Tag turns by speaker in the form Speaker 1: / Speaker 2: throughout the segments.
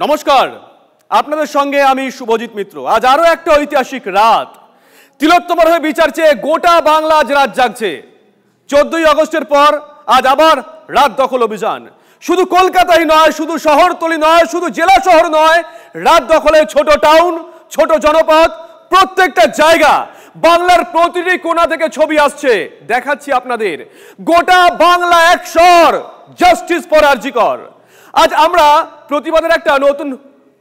Speaker 1: নমস্কার, আপনাদের সঙ্গে আমি শুভজিৎ মিত্র। আজ আরো একটা ঐতিহাসিক রাত। তিলোত্তমার হয়ে বিচার চেয়ে গোটা বাংলা আজ রাত জাগছে। 14ই আগস্টের পর আজ আবার রাত দখল অভিযান। শুধু কলকাতাই নয়, শুধু শহরতলি নয়, শুধু জেলা শহর নয়, রাত দখলে ছোট টাউন, ছোট জনপদ, প্রত্যেকটা জায়গা, বাংলার প্রতিটি কোণা থেকে ছবি আসছে, দেখাচ্ছি আপনাদের। গোটা বাংলা একসর, জাস্টিস ফর আরজি কর। আজ আমরা প্রতিবাদের একটা নতুন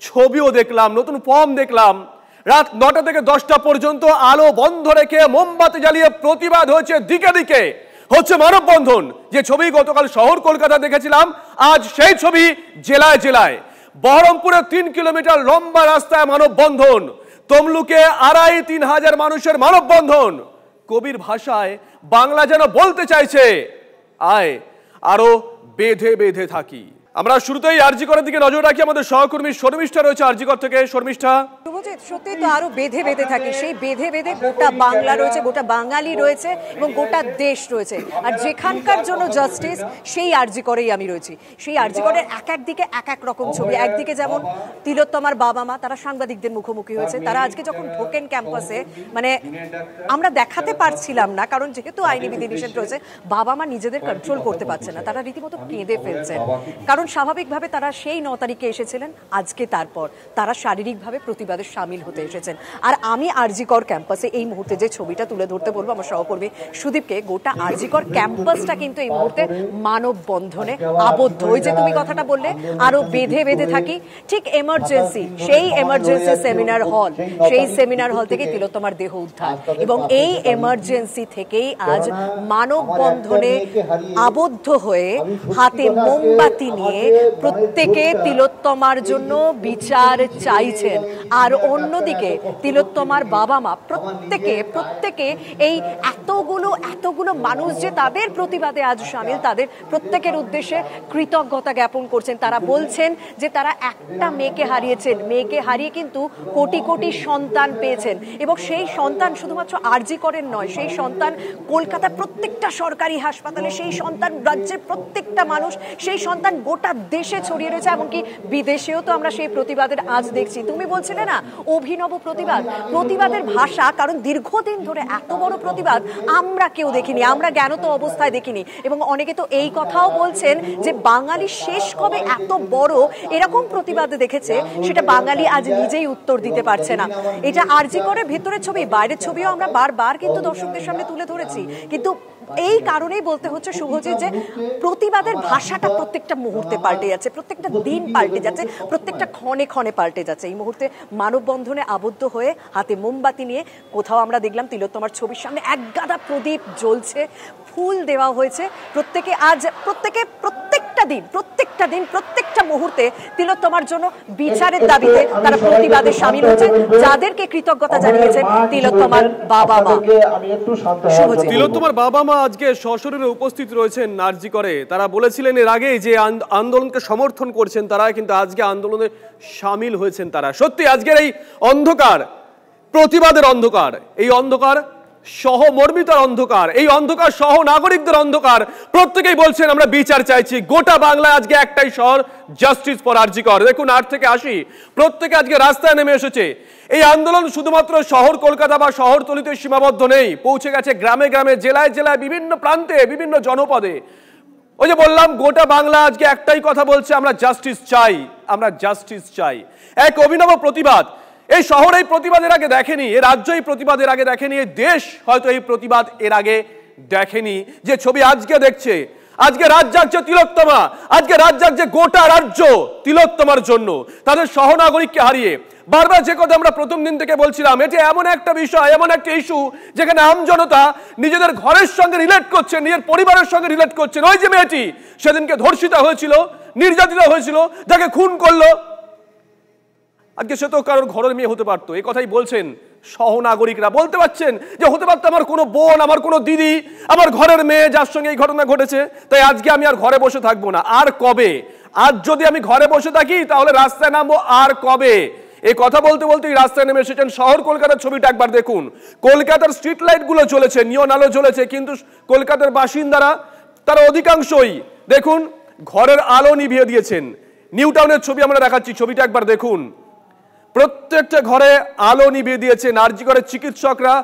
Speaker 1: ছবিও দেখলাম, নতুন ফর্ম দেখলাম। রাত 9টা থেকে 10টা পর্যন্ত আলো বন্ধ রেখে মোমবাতি জ্বালিয়ে প্রতিবাদ হয়েছে, দিকে দিকে হচ্ছে মানববন্ধন। যে ছবি গতকাল শহর কলকাতা দেখেছিলাম, আজ সেই ছবি জেলায় জেলায়। বহরমপুরে 3 কিলোমিটার লম্বা রাস্তায় মানববন্ধন, তমলুকে 2,5-3 হাজার মানুষের মানববন্ধন। কবির ভাষায় বাংলা যেন বলতে চাইছে, আয় আরো বেঁধে বেঁধে থাকি। আমরা শুরুতেই আরজি করের দিকে নজর রাখি। আমাদের সহকর্মী শর্মিষ্ঠা রয়েছে আরজি কর থেকে। শর্মিষ্ঠা,
Speaker 2: সত্যি তো আরো বেঁধে বেঁধে থাকে, সেই বেঁধে বেঁধে গোটা বাংলা রয়েছে, গোটা বাঙালি রয়েছে এবং গোটা দেশ রয়েছে। আর যেখানকার জন্য জাস্টিস, সেই আরজি করেই আমি রয়েছি। সেই আরজি করের এক এক দিকে এক এক রকম ছবি। একদিকে যেমন তিলোত্তমার বাবা মা, তারা সাংবাদিকদের মুখোমুখি হয়েছে। তারা আজকে যখন ঢোকেন ক্যাম্পাসে, মানে আমরা দেখাতে পারছিলাম না, কারণ যেহেতু আইনি বিধিনিষেধ রয়েছে, বাবা মা নিজেদের কন্ট্রোল করতে পারছে না। তারা রীতিমতো কেঁদে ফেলছেন, কারণ স্বাভাবিকভাবে তারা সেই 9 তারিখে এসেছিলেন, আজকে তারপর তারা শারীরিকভাবে প্রতিবাদে সামিল হতে এসেছেন। আর আমি আরজি কর ক্যাম্পাসে এই মুহূর্তে যে ছবিটা তুলে ধরতে বলবো আমার সহকর্মী সুদীপকে, গোটা আরজি কর ক্যাম্পাসটা কিন্তু এই মুহূর্তে মানববন্ধনে আবদ্ধ। ওই যে তুমি কথাটা বললে, আরো বেঁধে বেঁধে থাকি, ঠিক এমার্জেন্সি, সেই এমার্জেন্সি সেমিনার হল, সেই সেমিনার হল থেকে তিলোত্তমার দেহ উদ্ধার। এবং এই এমার্জেন্সি থেকেই আজ মানববন্ধনে আবদ্ধ হয়ে হাতে মোমবাতি নিয়ে প্রত্যেকে তিলোত্তমার জন্য বিচার চাইছেন। আর অন্যদিকে তিলোত্তমার বাবা মা প্রত্যেকে এই এতগুলো মানুষ যে তাদের প্রতিবাদে আজ সামিল, তাদের প্রত্যেকের উদ্দেশ্যে কৃতজ্ঞতা জ্ঞাপন করছেন। তারা বলছেন যে তারা একটা মেয়েকে হারিয়েছেন, মেয়েকে হারিয়ে কিন্তু কোটি কোটি সন্তান পেয়েছেন। এবং সেই সন্তান শুধুমাত্র আরজি করেন নয়, সেই সন্তান কলকাতার প্রত্যেকটা সরকারি হাসপাতালে, সেই সন্তান রাজ্যের প্রত্যেকটা মানুষ, সেই সন্তান গোটা দেশে ছড়িয়ে রয়েছে। এমনকি বিদেশেও তো আমরা সেই প্রতিবাদের আজ দেখছি। তুমি বলছিলে না, অভিনব প্রতিবাদের ভাষা, কারণ দীর্ঘদিন ধরে এত বড় প্রতিবাদ আমরা কেউ দেখিনি, আমরা জ্ঞানত অবস্থায় দেখিনি। এবং অনেকে তো এই কথাও বলছেন যে বাঙালি শেষ কবে এত বড় এরকম প্রতিবাদ দেখেছে, সেটা বাঙালি আজ নিজেই উত্তর দিতে পারছে না। এটা আরজি করে ভেতরের ছবি, বাইরের ছবিও আমরা বারবার কিন্তু দর্শকদের সামনে তুলে ধরেছি। কিন্তু এই কারণেই বলতে হচ্ছে শুভজিৎ, যে প্রতিবাদের ভাষাটা প্রত্যেকটা মুহূর্তে পাল্টে যাচ্ছে, প্রত্যেকটা দিন পাল্টে যাচ্ছে, প্রত্যেকটা ক্ষণে ক্ষণে পাল্টে যাচ্ছে। এই মুহূর্তে মানববন্ধনে আবদ্ধ হয়ে হাতে মোমবাতি নিয়ে কোথাও আমরা দেখলাম তিলোত্তমার ছবির সামনে একগাদা প্রদীপ জ্বলছে, ফুল দেওয়া হয়েছে। প্রত্যেকটা দিন প্রত্যেকটা মুহূর্তে তিলোত্তমার জন্য বিচারের দাবিতে তারা প্রতিবাদে সামিল হচ্ছে, যাদেরকে কৃতজ্ঞতা জানিয়েছেন তিলোত্তমার বাবা মা।
Speaker 1: তিলোত্তমার বাবা মা আজকে সশরীরে উপস্থিত রয়েছেন আরজি করে। তারা বলেছিলেন এর আগে যে আন্দোলনকে সমর্থন করছেন, তারা কিন্তু আজকে আন্দোলনে সামিল হয়েছেন। তারা সত্যি আজকের এই অন্ধকার, প্রতিবাদের অন্ধকার, এই অন্ধকার সহমর্মিতার অন্ধকার, এই অন্ধকার সহ নাগরিকদের অন্ধকার, প্রত্যেকেই বলছেন আমরা বিচার চাইছি। গোটা বাংলায় আজকে একটাই শহর, জাস্টিস ফর আরজি কর। দেখুন 8 থেকে 80 প্রত্যেকে আজকে রাস্তায় নেমে এসেছে। এই আন্দোলন শুধুমাত্র শহর কলকাতা বা শহরতলিতে সীমাবদ্ধ নেই, পৌঁছে গেছে গ্রামে গ্রামে, জেলায় জেলায়, বিভিন্ন প্রান্তে, বিভিন্ন জনপদে। ওই যে বললাম, গোটা বাংলা আজকে একটাই কথা বলছে, আমরা জাস্টিস চাই, আমরা জাস্টিস চাই। এক অভিনব প্রতিবাদ। এই শহর এই প্রতিবাদের আগে দেখেনি, এই রাজ্য এই প্রতিবাদের আগে দেখেনি, এই দেশ হয়তো এই প্রতিবাদ এর আগে দেখেনি। যে ছবি আজকে দেখছে, আজকে রাত জাগছে তিলোত্তমা, আজকে রাত জাগছে গোটা রাজ্য তিলোত্তমার জন্য, তাদের সহনাগরিককে হারিয়ে। বারবার যে কথা আমরা প্রথম দিন থেকে বলছিলাম, এটি এমন একটা বিষয়, এমন একটা ইস্যু যেখানে আমজনতা নিজেদের ঘরের সঙ্গে রিলেট করছে, নিজের পরিবারের সঙ্গে রিলেট করছেন। ওই যে মেয়েটি সেদিনকে ধর্ষিতা হয়েছিল, নির্যাতিত হয়েছিল, যাকে খুন করলো, আজকে সে তো কারোর ঘরের মেয়ে হতে পারতো। এই কথাই বলছেন সহনাগরিকরা, বলতে পারছেন যে হতে পারতো আমার কোনো বোন, আমার কোনো দিদি, আমার ঘরের মেয়ে, যার সঙ্গে এই ঘটনা ঘটেছে। তাই আজকে আমি আর ঘরে বসে থাকবো না। আর কবে? আজ যদি আমি ঘরে বসে থাকি তাহলে রাস্তায় নামবো আর কবে? এই কথা বলতে বলতেই রাস্তায় নেমে এসেছেন। শহর কলকাতার ছবিটা একবার দেখুন। কলকাতার স্ট্রিট লাইট গুলো জ্বলেছে, নিয়ন আলো জ্বলেছে, কিন্তু কলকাতার বাসিন্দারা তারা অধিকাংশই দেখুন ঘরের আলো নিভিয়ে দিয়েছেন। নিউ টাউনের ছবি আমরা দেখাচ্ছি, ছবিটা একবার দেখুন। প্রত্যেকটা ঘরে আলো নিভিয়ে দিয়েছেন আরজি করের চিকিৎসকরা।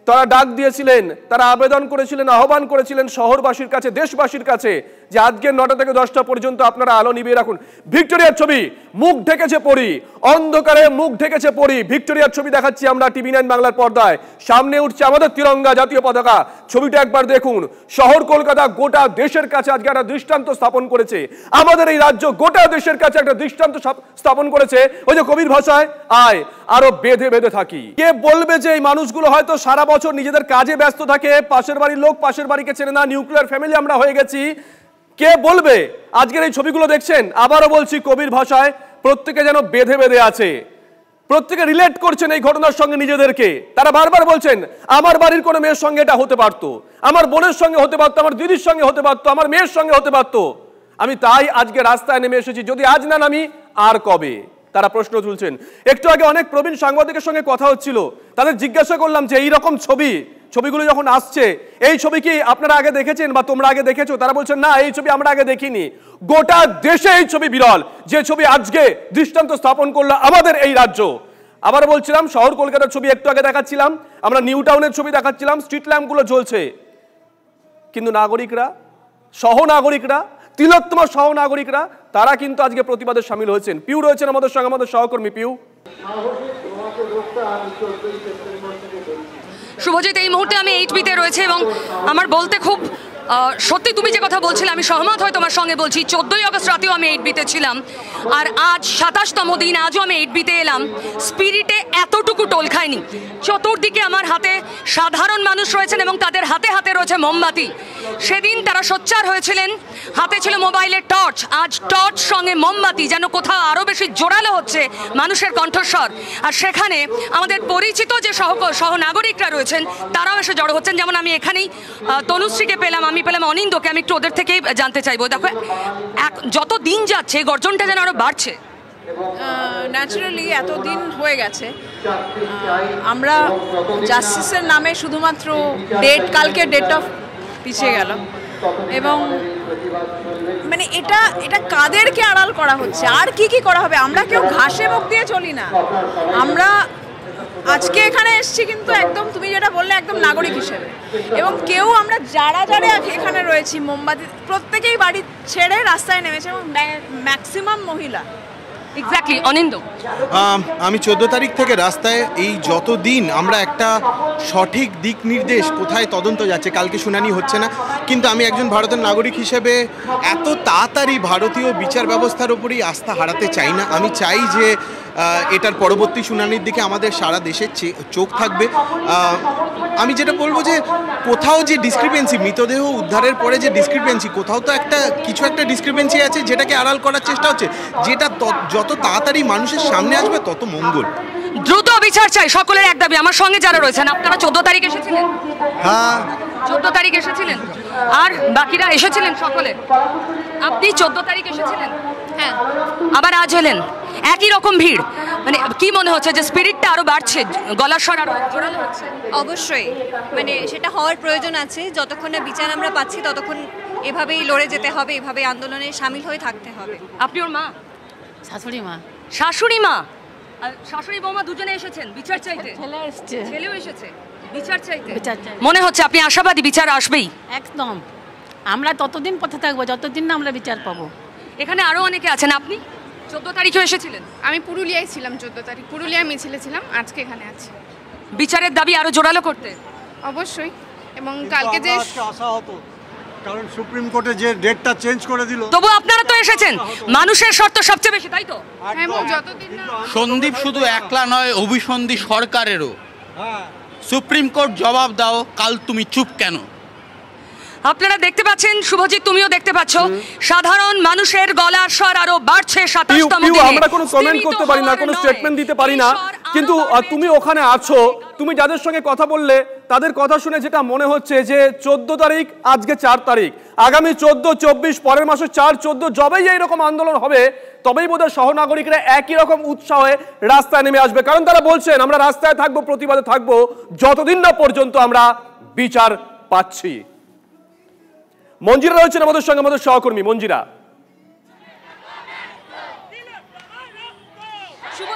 Speaker 1: তারা ডাক দিয়েছিলেন, তারা আবেদন করেছিলেন, আহ্বান করেছিলেন শহরবাসীর কাছে, দেশবাসীর কাছে যে আজকের 9টা থেকে 10টা পর্যন্ত আপনারা আলো নিভিয়ে রাখুন। ভিক্টোরিয়ার ছবি, মুখ ঢেকেছে পরি, অন্ধকারে মুখ ঢেকেছে পরি। ভিক্টোরিয়ার ছবি দেখাচ্ছি আমরা TV9 বাংলার পর্দায়। সামনে উঠছে আমাদের তিরঙ্গা, জাতীয় পতাকা। ছবিটা একবার দেখুন। শহর কলকাতা গোটা দেশের কাছে আজকে একটা দৃষ্টান্ত স্থাপন করেছে। আমাদের এই রাজ্য গোটা দেশের কাছে একটা দৃষ্টান্ত স্থাপন করেছে। ওই যে কবির ভাষায়, আয় আরো বেঁধে বেঁধে থাকি। কে বলবে যে এই মানুষগুলো হয়তো সারা বছর নিজেদের কাজে ব্যস্ত থাকে, পাশের বাড়ির লোক পাশের বাড়িকে চেনে না, নিউক্লিয়ার ফ্যামিলি আমরা হয়ে গেছি। কে বলবে? আজকের এই ছবিগুলো দেখছেন, আবারও বলছি কবির ভাষায়, প্রত্যেকে যেন বেঁধে বেঁধে আছে। প্রত্যেকে রিলেট করছেন এই ঘটনার সঙ্গে নিজেদেরকে। তারা বারবার বলছেন আমার বাড়ির কোনো মেয়ের সঙ্গে এটা হতে পারতো, আমার বোনের সঙ্গে হতে পারতো, আমার দিদির সঙ্গে হতে পারতো, আমার মেয়ের সঙ্গে হতে পারতো। আমি তাই আজকে রাস্তায় নেমে এসেছি, যদি আজ না নামি আর কবে? তারা প্রশ্ন তুলছেন। একটু আগে অনেক প্রবীণ সাংবাদিকের সঙ্গে কথা হচ্ছিল, তাদের জিজ্ঞাসা করলাম যে এই রকম ছবিগুলো যখন আসছে, এই ছবি কি আপনারা আগে দেখেছেন বা তোমরা আগে দেখেছো? তারা বলছেন না, এই ছবি আমরা আগে দেখিনি। গোটা দেশে এই ছবি বিরল, যে ছবি আজকে দৃষ্টান্ত স্থাপন করলো আমাদের এই রাজ্য। আবার বলছিলাম, শহর কলকাতার ছবি একটু আগে দেখাচ্ছিলাম, আমরা নিউ টাউনের ছবি দেখাচ্ছিলাম, স্ট্রিট ল্যাম্পগুলো জ্বলছে, কিন্তু নাগরিকরা, সহনাগরিকরা, তিলোত্তমা সহনাগরিকরা, তারা কিন্তু আজকে প্রতিবাদে সামিল হয়েছেন। পিউ রয়েছেন আমাদের সঙ্গে, আমাদের সহকর্মী পিউ।
Speaker 3: শুভজিৎ, এই মুহূর্তে আমি 8Bতে রয়েছে এবং আমার বলতে খুব সত্যি তুমি যে কথা বলছিলে আমি সহমত হয় তোমার সঙ্গে বলছি। 14ই আগস্ট রাতেও আমি 8Bতে ছিলাম, আর আজ 27তম দিন, আজও আমি 8Bতে এলাম। স্পিরিটে এতটুকু টোল খায়নি। চতুর্দিকে আমার হাতে সাধারণ মানুষ রয়েছেন এবং তাদের হাতে হাতে রয়েছে মোমবাতি। সেদিন তারা সোচ্চার হয়েছিলেন, হাতে ছিল মোবাইলের টর্চ। আজ টর্চ সঙ্গে মোমবাতি যেন কোথাও আরও বেশি জোরালো হচ্ছে মানুষের কণ্ঠস্বর। আর সেখানে আমাদের পরিচিত যে সহনাগরিকরা রয়েছেন তারাও এসে জড়ো হচ্ছেন। যেমন আমি এখানেই তনুশ্রীকে পেলাম, আমি পেলাম অনিন্দকে। আমি একটু ওদের থেকেই জানতে চাইবো। দেখো, যত দিন যাচ্ছে গর্জনটা যেন আরো বাড়ছে।
Speaker 4: ন্যাচারালি এত দিন হয়ে গেছে, আমরা জাস্টিসের নামে শুধুমাত্র কালকে ডেট অফ পিছিয়ে গেল, এবং মানে এটা কাদেরকে আড়াল করা হচ্ছে, আর কি করা হবে? আমরা কেউ ঘাসে মুখ দিয়ে চলি না। আমরা আজকে এখানে এসেছি কিন্তু একদম তুমি যেটা বললে একদম নাগরিক হিসেবে, এবং কেউ আমরা যারা এখানে রয়েছি মোমবাতি প্রত্যেকেই বাড়ি ছেড়ে রাস্তায় নেমেছে, এবং ম্যাক্সিমাম মহিলা।
Speaker 3: এক্স্যাক্টলি। অনিন্দ,
Speaker 5: আমি 14 তারিখ থেকে রাস্তায়। এই যতদিন আমরা একটা সঠিক দিক নির্দেশ কোথায় তদন্ত যাচ্ছে, কালকে শুনানি হচ্ছে না, কিন্তু আমি একজন ভারতের নাগরিক হিসেবে এত তাড়াতাড়ি ভারতীয় বিচার ব্যবস্থার উপরই আস্থা হারাতে চাই না। আমি চাই যে এটার পরবর্তী শুনানির দিকে আমাদের সারা দেশের চোখ থাকবে। আমি যেটা বলবো যে কোথাও যে ডিসক্রিপেন্সি, মৃতদেহ উদ্ধারের পরে যে ডিসক্রিপেন্সি, কোথাও তো কিছু একটা ডিসক্রিপেন্সি আছে যেটাকে আড়াল করার চেষ্টা হচ্ছে, যেটা যত তাড়াতাড়ি মানুষের সামনে আসবে তত মঙ্গল।
Speaker 3: দ্রুত বিচার চাই, সকলের এক দাবি। আমার সঙ্গে যারা রয়েছেন, আপনারা 14 তারিখ এসেছিলেন?
Speaker 5: হ্যাঁ,
Speaker 3: 14 তারিখ এসেছিলেন, আর বাকিরা এসেছিলেন সকলে? আপনি 14 তারিখ এসেছিলেন?
Speaker 4: হ্যাঁ।
Speaker 3: আবার আজ এলেন, একই রকম ভিড়। মানে কি মনে হচ্ছে যে স্পিরিটটা আরো বাড়ছে, গলার স্বর আরো জোরালো হচ্ছে?
Speaker 6: অবশ্যই, মানে সেটা হওয়ার প্রয়োজন আছে। যতক্ষণ না বিচার আমরা পাচ্ছি ততক্ষণ এভাবেই লড়ে যেতে হবে, এভাবে আন্দোলনে সামিল হয়ে থাকতে হবে।
Speaker 3: আপনি ওর মা?
Speaker 4: শাশুড়ি মা।
Speaker 3: শাশুড়ি মা আর শাশুড়ি বৌমা দুজনে এসেছেন বিচার চাইতে?
Speaker 4: ছেলেও
Speaker 3: এসেছে বিচার চাইতে।
Speaker 4: মনে
Speaker 3: হচ্ছে আপনি আশাবাদী বিচার আসবেই?
Speaker 4: একদম। আমরা ততদিন পথে থাকবো যতদিন না আমরা বিচার পাবো।
Speaker 3: এখানে আরো অনেকে আছেন, আপনি 14 তারিখেও এসেছিলেন?
Speaker 7: আমি পুরুলিয়ায় ছিলাম 14 তারিখ, পুরুলিয়া মিছিলে ছিলাম, আজকে এখানে আছি।
Speaker 3: বিচারের দাবি আরো জোরালো করতে?
Speaker 7: অবশ্যই, এবং কালকে যে
Speaker 8: আশা হতো, কারণ সুপ্রিম কোর্টে যে ডেটটা চেঞ্জ করে দিল।
Speaker 3: তবু আপনারা তো এসেছেন, মানুষের শর্ত সবচেয়ে বেশি, তাই তো?
Speaker 7: এবং যতদিন না
Speaker 9: সন্দীপ শুধু একলা নয়, অভিসন্ধি সরকারেরও। সুপ্রিম কোর্ট জবাব দাও, কাল তুমি চুপ কেন?
Speaker 3: আপনারা দেখতে পাচ্ছেন, শুভজিৎ তুমিও দেখতে পাচ্ছ, সাধারণ মানুষের গলার স্বর আরো বাড়ছে। 27তম দিনে
Speaker 1: আমরা কোনো কমেন্ট করতে পারি না, কোনো স্টেটমেন্ট দিতে পারি না, কিন্তু তুমি ওখানে আছো, তুমি যাদের সঙ্গে কথা বললে তাদের কথা শুনে যেটা মনে হচ্ছে যে 14 তারিখ, আজকে 4 তারিখ, আগামী 14, 24, পরের মাসে 4, 14 যবেই এইরকম আন্দোলন হবে তবেই বোধহয় সহনাগরিকরা একই রকম উৎসাহে রাস্তায় নেমে আসবে। কারণ তারা বলছেন আমরা রাস্তায় থাকবো, প্রতিবাদে থাকবো যতদিন না পর্যন্ত আমরা বিচার পাচ্ছি। মঞ্জিরা রয়েছেন আমাদের সঙ্গে, আমাদের সহকর্মী মঞ্জিরা।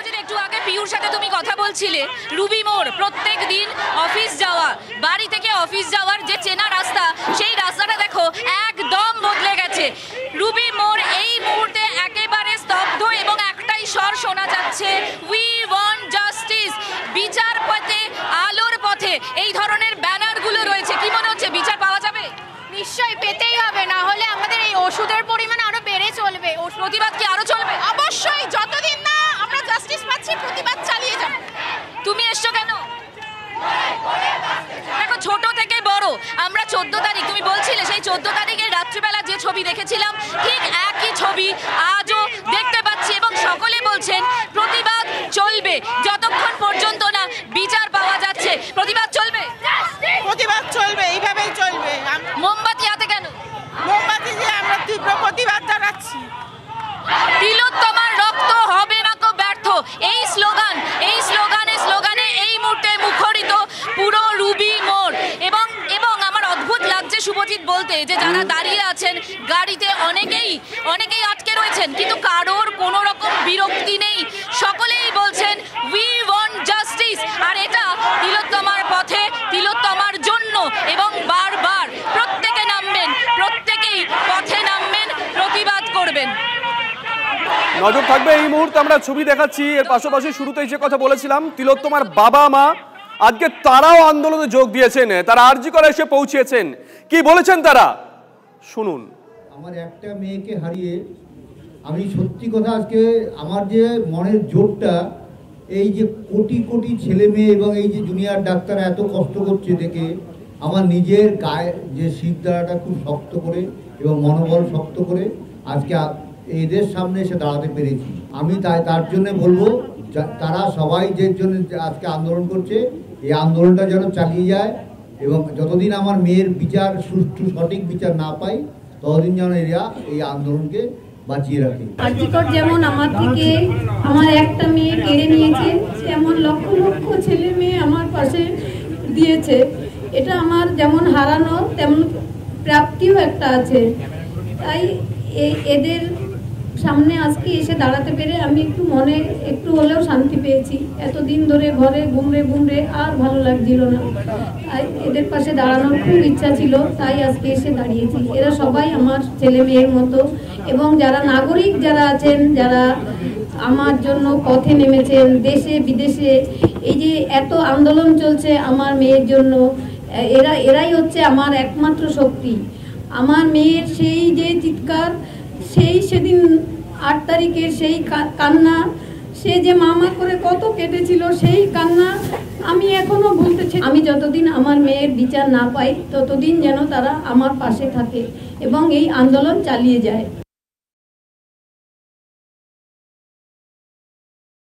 Speaker 3: শুভজিৎ, একটু আগে পিউর সাথে তুমি কথা বলছিলে, রুবি মোড় প্রত্যেক দিন অফিস যাওয়া, বাড়ি থেকে অফিস যাওয়ার যে চেনা রাস্তা, সেই রাস্তাটা দেখো একদম বদলে গেছে। রুবি মোড় এই মুহূর্তে একেবারে স্তব্ধ এবং একটাই স্বর শোনা যাচ্ছে, উই ওয়ান্ট জাস্টিস। বিচার পথে, আলোর পথে এই ধরনের ব্যানারগুলো রয়েছে। কি মনে হচ্ছে বিচার পাওয়া যাবে?
Speaker 7: নিশ্চয়ই পেতেই হবে, না হলে আমাদের এই ওষুধের পরিমাণ আরো বেড়ে চলবে।
Speaker 3: প্রতিবাদ কি আরো চলবে?
Speaker 7: অবশ্যই, যতদিন না আমরা জাস্টিস পাচ্ছি প্রতিবাদ চালিয়ে যাব।
Speaker 3: তুমি এসছো কেন? দেখো, ছোট থেকে বড় আমরা 14 তারিখ, তুমি বলছিলে সেই 14 তারিখে রাত্রিবেলা যে ছবি দেখেছিলাম ঠিক একই ছবি আজও দেখতে পাচ্ছি এবং সকলে বলছেন প্রতিবাদ চলবে যতক্ষণ পর্যন্ত না বিচার পাওয়া যাচ্ছে। প্রতিবাদ চলবে,
Speaker 10: প্রতিবাদ চলবে, এইভাবেই চলবে।
Speaker 3: মোমবাতি হাতে কেন?
Speaker 10: মোমবাতি দিয়ে আমরা তীব্র প্রতিবাদ জানাচ্ছি।
Speaker 3: তিলোত্তমার রক্ত হবে না কো ব্যর্থ, এই স্লোগানে এই মুহূর্তে মুখরিত পুরো রুবি মোড়। এবং আমার অদ্ভুত লাগছে শুভজিৎ বলতে যে যারা দাঁড়িয়ে আছেন গাড়িতে অনেকেই আটকে রয়েছেন, কিন্তু কারোর কোনো রকম বিরক্তি নেই, সকলেই বলছেন উই ওয়ান্ট জাস্টিস। আর এটা তিলোত্তমার পথে, তিলোত্তমার জন্য, এবং বারবার প্রত্যেকেই পথে নামবেন, প্রতিবাদ করবেন।
Speaker 1: নজর থাকবে এই মুহূর্তে আমরা ছবি দেখাচ্ছি। এর পাশাপাশি শুরুতেই যে কথা বলেছিলাম, তিলোত্তমার বাবা মা আজকে তারাও আন্দোলনে যোগ দিয়েছেন, তারা আরজি করে এসে পৌঁছেছেন। কি বলেছেন তারা শুনুন।
Speaker 11: আমার একটা মেয়েকে হারিয়ে আমি সত্যি কথা আজকে আমার যে মনের জোরটা, এই যে কোটি কোটি ছেলে মেয়ে এবং এই যে জুনিয়র ডাক্তাররা এত কষ্ট করছে দেখে আমার নিজের গায়ে যে শিরদাঁড়াটা খুব শক্ত করে এবং মনোবল শক্ত করে আজকে এদের সামনে এসে দাঁড়াতে পেরেছি। আমি তার জন্য বলবো তারা সবাই যে জন্য আজকে আন্দোলন করছে, এই আন্দোলনটা যেন চালিয়ে যায় এবং যতদিন আমার মেয়ের বিচার, সুষ্ঠু সঠিক বিচার না পাই, ততদিন যেন এরা এই আন্দোলনকে বাঁচিয়ে রাখে।
Speaker 12: আর্জিকর যেমন আমার থেকে আমার একটা মেয়ে কেড়ে নিয়েছে, তেমন লক্ষ লক্ষ ছেলে মেয়ে আমার পাশে দিয়েছে। এটা আমার যেমন হারানো তেমন প্রাপ্তিও একটা আছে। তাই এদের সামনে আজকে এসে দাঁড়াতে পেরে আমি মনে একটু হলেও শান্তি পেয়েছি। এতদিন ধরে ঘরে গুমড়ে আর ভালো লাগছিল না, তাই এদের পাশে দাঁড়ানোর খুব ইচ্ছা ছিল, তাই আজকে এসে দাঁড়িয়েছি। এরা সবাই আমার ছেলে মেয়ের মতো এবং যারা নাগরিক যারা আছেন, যারা আমার জন্য পথে নেমেছেন দেশে বিদেশে, এই যে এত আন্দোলন চলছে আমার মেয়ের জন্য, এরাই হচ্ছে আমার একমাত্র শক্তি। আমার মেয়ের সেই যে চিৎকার, সেদিন 8 তারিখের সেই কান্না, সে যে মামা করে কত কেটেছিল, সেই কান্না আমি এখনো বলতে চাই। আমি যতদিন আমার মেয়ের বিচার না পাই ততদিন যেন তারা আমার পাশে থাকে এবং এই আন্দোলন চালিয়ে যায়।